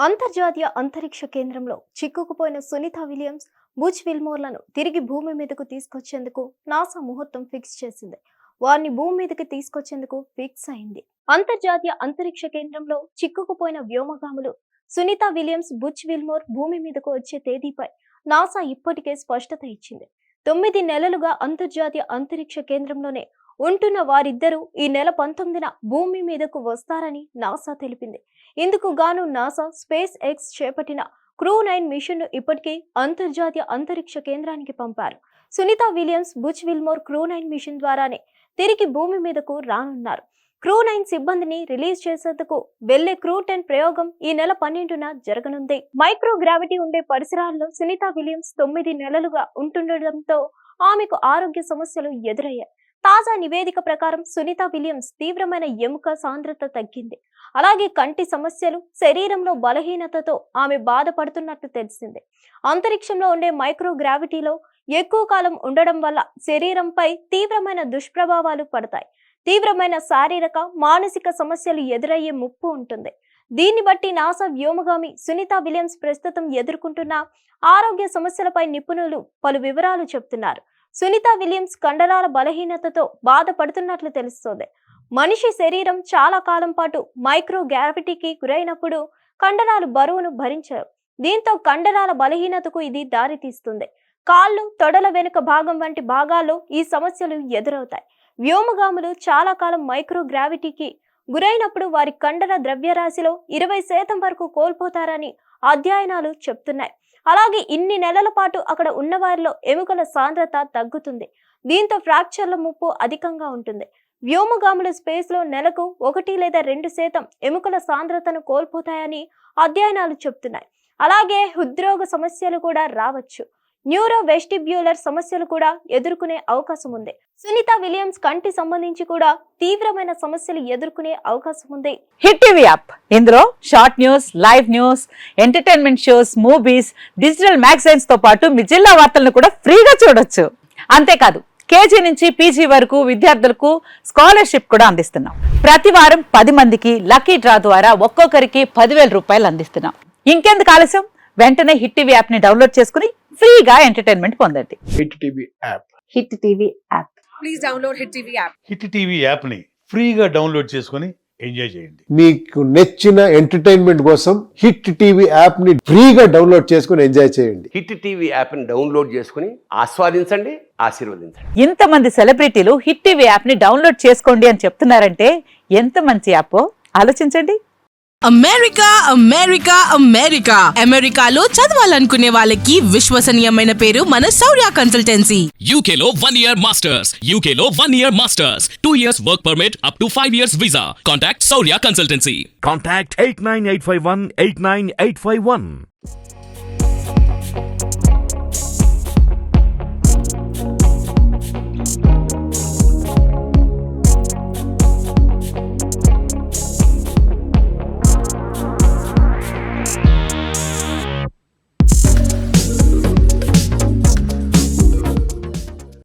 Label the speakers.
Speaker 1: అంతర్జాతీయ అంతరిక్ష కేంద్రంలో చిక్కుకుపోయిన సునీత విలియమ్స్, బుచ్ విల్మోర్లను తిరిగి భూమి మీదకు తీసుకొచ్చేందుకు నాసా ముహూర్తం ఫిక్స్ చేసింది. వారిని భూమి మీదకి తీసుకొచ్చేందుకు ఫిక్స్ అయింది. అంతర్జాతీయ అంతరిక్ష కేంద్రంలో చిక్కుకుపోయిన వ్యోమగాములు సునీత విలియమ్స్, బుచ్ విల్మోర్ భూమి మీదకు వచ్చే తేదీపై నాసా ఇప్పటికే స్పష్టత ఇచ్చింది. 9 నెలలుగా అంతర్జాతీయ అంతరిక్ష కేంద్రంలోనే ఉంటున్న వారిద్దరూ ఈ నెల 19న భూమి మీదకు వస్తారని నాసా తెలిపింది. ఇందుకు గాను నాసా స్పేస్ ఎక్స్ చేపట్టిన క్రూ-9 మిషన్ ను ఇప్పటికే అంతర్జాతీయ అంతరిక్ష కేంద్రానికి పంపారు. Sunita Williams, Butch Wilmore crew mission ద్వారానే తిరిగి భూమి మీదకు రానున్నారు. క్రూ-9 సిబ్బందిని రిలీజ్ చేసేందుకు వెళ్లే క్రూ-10 ప్రయోగం ఈ నెల 12న జరగనుంది. మైక్రోగ్రావిటీ ఉండే పరిసరాల్లో సునీత విలియమ్స్ 9 నెలలుగా ఉంటుండటంతో ఆమెకు ఆరోగ్య సమస్యలు ఎదురయ్యాయి. తాజా నివేదిక ప్రకారం సునీత విలియమ్స్ తీవ్రమైన ఎముక సాంద్రత తగ్గింది. అలాగే కంటి సమస్యలు, శరీరంలో బలహీనతతో ఆమె బాధపడుతున్నట్లు తెలిసింది. అంతరిక్షంలో ఉండే మైక్రోగ్రావిటీలో ఎక్కువ కాలం ఉండడం వల్ల శరీరంపై తీవ్రమైన దుష్ప్రభావాలు పడతాయి. తీవ్రమైన శారీరక, మానసిక సమస్యలు ఎదురయ్యే ముప్పు ఉంటుంది. దీన్ని బట్టి నాసా వ్యోమగామి సునీత విలియమ్స్ ప్రస్తుతం ఎదుర్కొంటున్న ఆరోగ్య సమస్యలపై నిపుణులు పలు వివరాలు చెబుతున్నారు. సునీత విలియమ్స్ కండరాల బలహీనతతో బాధపడుతున్నట్లు తెలుస్తోంది. మనిషి శరీరం చాలా కాలం పాటు మైక్రోగ్రావిటీకి గురైనప్పుడు కండరాలు బరువును భరించవు. దీంతో కండరాల బలహీనతకు ఇది దారితీస్తుంది. కాళ్ళు, తొడల వెనుక భాగం వంటి భాగాల్లో ఈ సమస్యలు ఎదురవుతాయి. వ్యోమగాములు చాలా కాలం మైక్రోగ్రావిటీకి గురైనప్పుడు వారి కండర ద్రవ్యరాశిలో 20% వరకు కోల్పోతారని అధ్యయనాలు చెప్తున్నాయి. అలాగే ఇన్ని నెలల పాటు అక్కడ ఉన్నవారిలో ఎముకల సాంద్రత తగ్గుతుంది. దీంతో ఫ్రాక్చర్ల ముప్పు అధికంగా ఉంటుంది. వ్యోమగాములు స్పేస్ లో నెలకు 1 లేదా 2% ఎముకల సాంద్రతను కోల్పోతాయని అధ్యయనాలు చెప్తున్నాయి. అలాగే హృద్రోగ సమస్యలు కూడా రావచ్చు. న్యూరో వెస్టిబ్యులర్ సమస్యలు కూడా ఎదుర్కొనే అవకాశం ఉంది. సునీత విలియమ్స్ కంటి సంబంధించి కూడా తీవ్రమైన సమస్యలు ఎదుర్కొనే అవకాశం ఉంది.
Speaker 2: హిట్ టీవీ యాప్, ఇందులో short news, live news, entertainment shows, movies, digital magazines తో పాటు మీ జిల్లా వార్తలను కూడా ఫ్రీగా చూడొచ్చు. అంతేకాదు, కేజీ నుంచి పీజీ వరకు విద్యార్థులకు స్కాలర్షిప్ కూడా అందిస్తున్నాం. ప్రతి వారం 10 మందికి లక్కీ డ్రా ద్వారా ఒక్కొక్కరికి 10,000 రూపాయలు అందిస్తున్నాం. ఇంకెందుకు ఆలస్యం, వెంటనే హిట్ టీవీ యాప్ ని డౌన్లోడ్ చేసుకుని ఫ్రీగా ఎంటర్టైన్మెంట్ పొందండి.
Speaker 3: Hit TV app.
Speaker 2: Hit TV app.
Speaker 4: Please download hit TV app.
Speaker 5: Hit TV app ని ఫ్రీగా డౌన్లోడ్ చేసుకుని ఎంజాయ్ చేయండి.
Speaker 3: మీకు నచ్చిన ఎంటర్టైన్మెంట్ కోసం హిట్ టీవీ యాప్ ని ఫ్రీగా డౌన్లోడ్ చేసుకుని ఎంజాయ్ చేయండి.
Speaker 6: హిట్ టీవీ యాప్ ని డౌన్లోడ్ చేసుకుని ఆస్వాదించండి, ఆశీర్వదించండి.
Speaker 2: ఇంతమంది సెలబ్రిటీలు హిట్ టీవీ యాప్ ని డౌన్లోడ్ చేసుకోండి అని చెప్తున్నారంటే ఎంత మంచి యాప్ ఆలోచించండి.
Speaker 4: అమెరికా అమెరికా అమెరికా అమెరికాలో చదవాలనుకునే వాళ్ళకి విశ్వసనీయమైన పేరు మన శౌర్య కన్సల్టెన్సీ.
Speaker 7: UK లో 1 year masters, UK లో 1 year masters, 2 years work permit up to 5 years visa. Contact Saurya Consultancy.
Speaker 8: Contact 89851 89851.